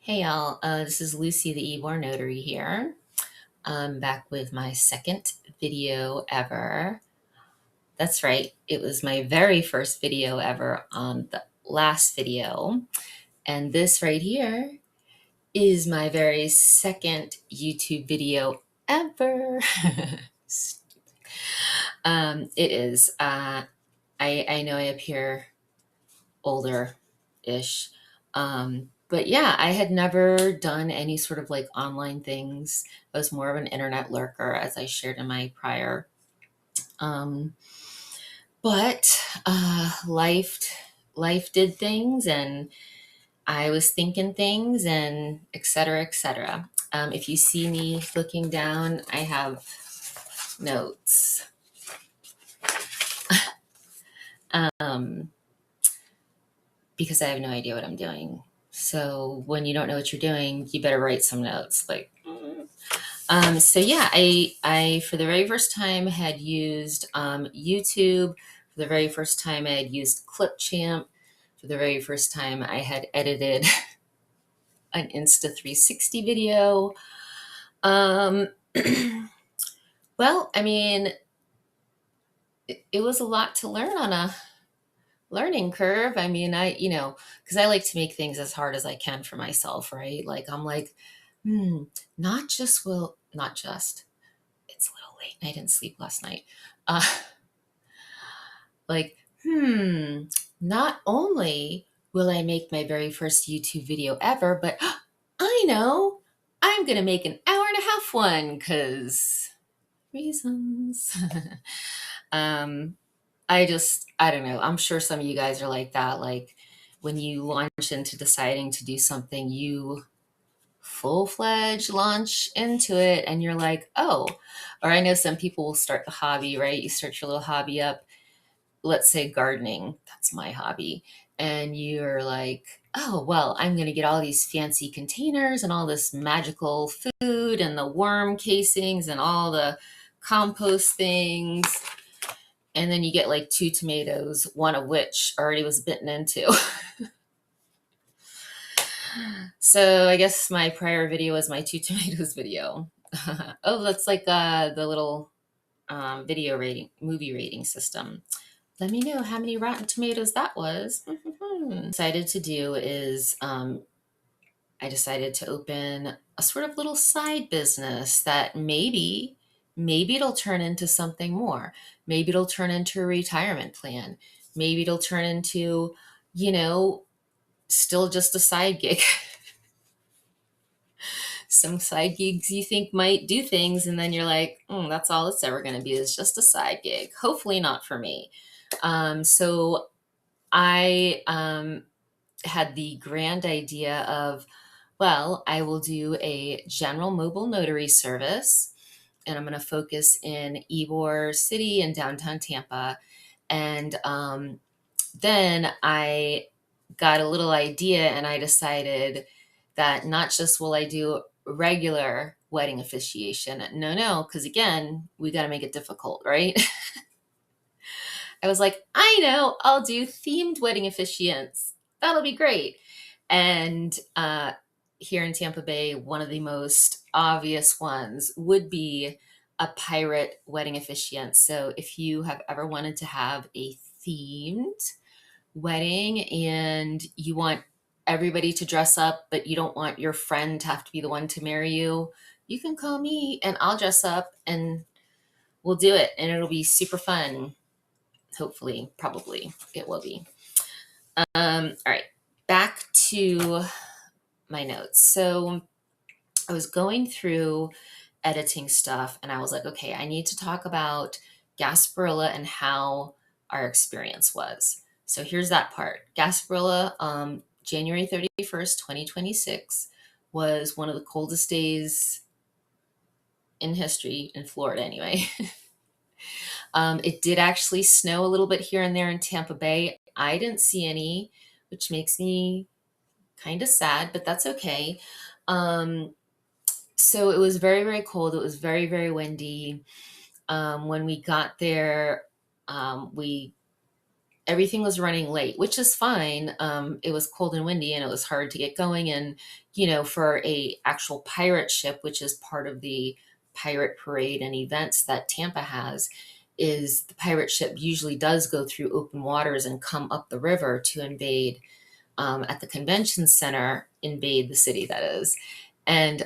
Hey y'all, this is Lucy the Ybor Notary here. I'm back with my second video ever. That's right, it was my very first video ever on the last video. And this right here is my very second YouTube video ever. It is. I know I appear older-ish. But yeah, I had never done any sort of like online things. I was more of an internet lurker, as I shared in my prior. Um, but life did things, and I was thinking things, and et cetera, et cetera. If you see me looking down, I have notes. Um, because I have no idea what I'm doing. So when you don't know what you're doing, you better write some notes. So yeah, I for the very first time had used YouTube. For the very first time, I had used Clipchamp. For the very first time, I had edited an Insta 360 video. Um, well, I mean, it was a lot to learn on a learning curve. I mean, because I like to make things as hard as I can for myself, right? Like I'm like, not just it's a little late and I didn't sleep last night. Uh, like, not only will I make my very first YouTube video ever, but I know I'm gonna make an hour and a half one because reasons. um, I don't know. I'm sure some of you guys are like that. Like when you launch into deciding to do something, you full-fledged launch into it and you're like, oh, or I know some people will start the hobby, right? You start your little hobby up, let's say gardening, that's my hobby. And you're like, oh, well, I'm going to get all these fancy containers and all this magical food and the worm casings and all the compost things. And then you get like 2 tomatoes, one of which already was bitten into. So I guess my prior video was my 2 tomatoes video. Oh, that's like the little movie rating system. Let me know how many Rotten Tomatoes that was. Decided to do is I decided to open a sort of little side business that maybe it'll turn into something more. Maybe it'll turn into a retirement plan. Maybe it'll turn into, still just a side gig. Some side gigs you think might do things, and then you're like, that's all it's ever going to be is just a side gig. Hopefully not for me. So I had the grand idea of, well, I will do a general mobile notary service, and I'm going to focus in Ybor City and downtown Tampa. And then I got a little idea, and I decided that not just will I do regular wedding officiation, no, because again, we got to make it difficult, right? I was like, I know, I'll do themed wedding officiants. That'll be great. And here in Tampa Bay, one of the most obvious ones would be a pirate wedding officiant. So if you have ever wanted to have a themed wedding and you want everybody to dress up, but you don't want your friend to have to be the one to marry you, you can call me and I'll dress up and we'll do it. And it'll be super fun. Hopefully, probably it will be. All right, back to my notes. So I was going through editing stuff and I was like, okay, I need to talk about Gasparilla and how our experience was. So here's that part. Gasparilla, January 31st, 2026 was one of the coldest days in history in Florida anyway. It did actually snow a little bit here and there in Tampa Bay. I didn't see any, which makes me kind of sad, but that's okay. So it was very, very cold. It was very, very windy. When we got there, we everything was running late, which is fine. It was cold and windy and it was hard to get going. And, for a actual pirate ship, which is part of the pirate parade and events that Tampa has, is the pirate ship usually does go through open waters and come up the river to invade, at the convention center, invade the city, that is. And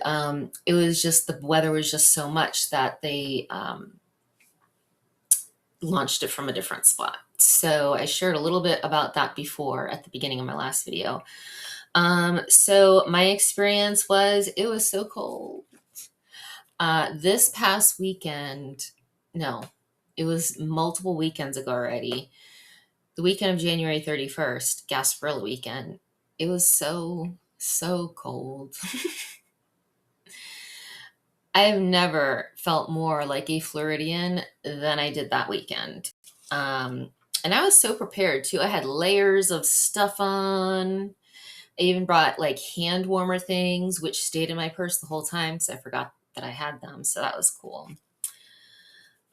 it was just, the weather was just so much that they launched it from a different spot. So I shared a little bit about that before at the beginning of my last video. So my experience was, it was so cold. This past weekend, no, it was multiple weekends ago already. The weekend of January 31st, Gasparilla weekend, it was so, so cold. I have never felt more like a Floridian than I did that weekend. And I was so prepared too. I had layers of stuff on. I even brought like hand warmer things, which stayed in my purse the whole time because I forgot that I had them. So that was cool.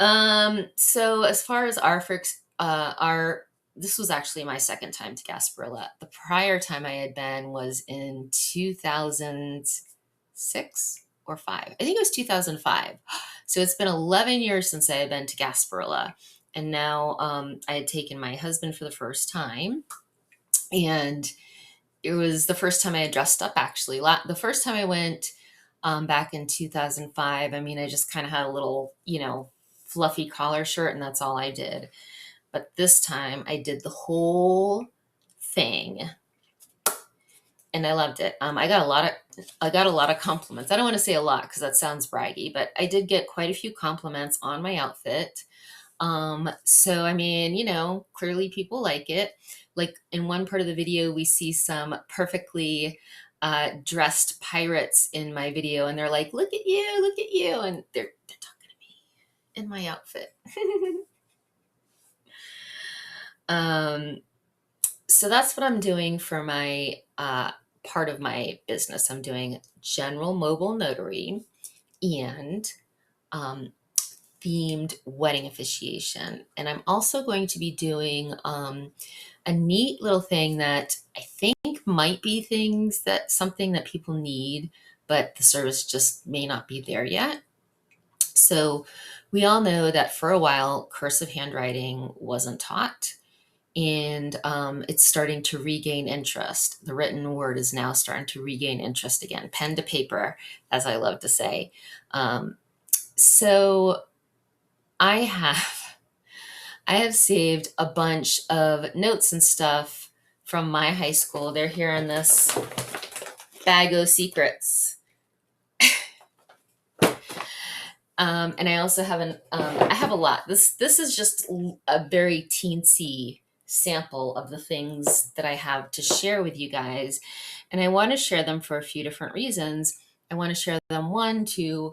So as far as this was actually my second time to Gasparilla. The prior time I had been was in 2006 or 5. I think it was 2005. So it's been 11 years since I had been to Gasparilla. And now I had taken my husband for the first time. And it was the first time I had dressed up, actually. The first time I went back in 2005, I mean, I just kind of had a little, fluffy collar shirt, and that's all I did. But this time I did the whole thing, and I loved it. I got a lot of compliments. I don't want to say a lot because that sounds braggy, but I did get quite a few compliments on my outfit. So I mean, clearly people like it. Like in one part of the video, we see some perfectly dressed pirates in my video, and they're like, look at you, and they're talking to me in my outfit. So that's what I'm doing for my part of my business. I'm doing general mobile notary and themed wedding officiation. And I'm also going to be doing a neat little thing that I think might be something that people need, but the service just may not be there yet. So we all know that for a while, cursive handwriting wasn't taught, and it's starting to regain interest. The written word is now starting to regain interest again, pen to paper, as I love to say. So I have saved a bunch of notes and stuff from my high school. They're here in this bag of secrets. And I also have I have a lot. This is just a very teensy sample of the things that I have to share with you guys. And I want to share them for a few different reasons. I want to share them, one, to,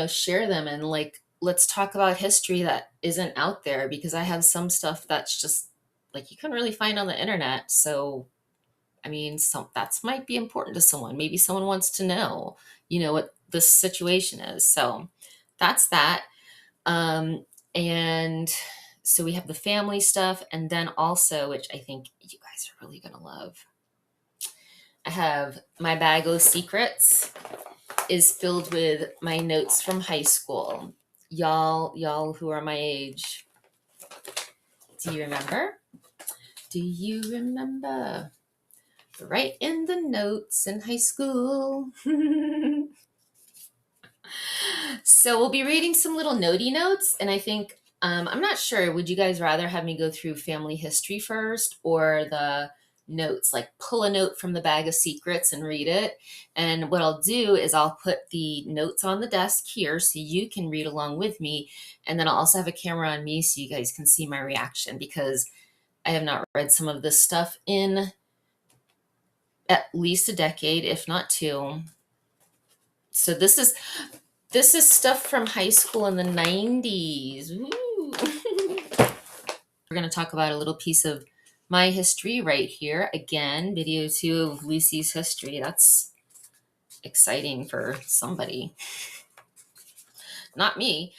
share them and like, let's talk about history that isn't out there, because I have some stuff that's just like, you can really find on the internet. So, I mean, that might be important to someone. Maybe someone wants to know, what this situation is. So that's that. And so we have the family stuff. And then also, which I think you guys are really going to love, I have my bag of secrets is filled with my notes from high school. Y'all who are my age, do you remember? Do you remember? Right in the notes in high school. So we'll be reading some little notey notes, and I think, I'm not sure, would you guys rather have me go through family history first or the notes, like pull a note from the bag of secrets and read it? And what I'll do is I'll put the notes on the desk here so you can read along with me, and then I'll also have a camera on me so you guys can see my reaction, because I have not read some of this stuff in at least a decade, if not two. So this is stuff from high school in the 90s. Woo. We're going to talk about a little piece of my history right here. Again, video 2 of Lucy's history. That's exciting for somebody. Not me.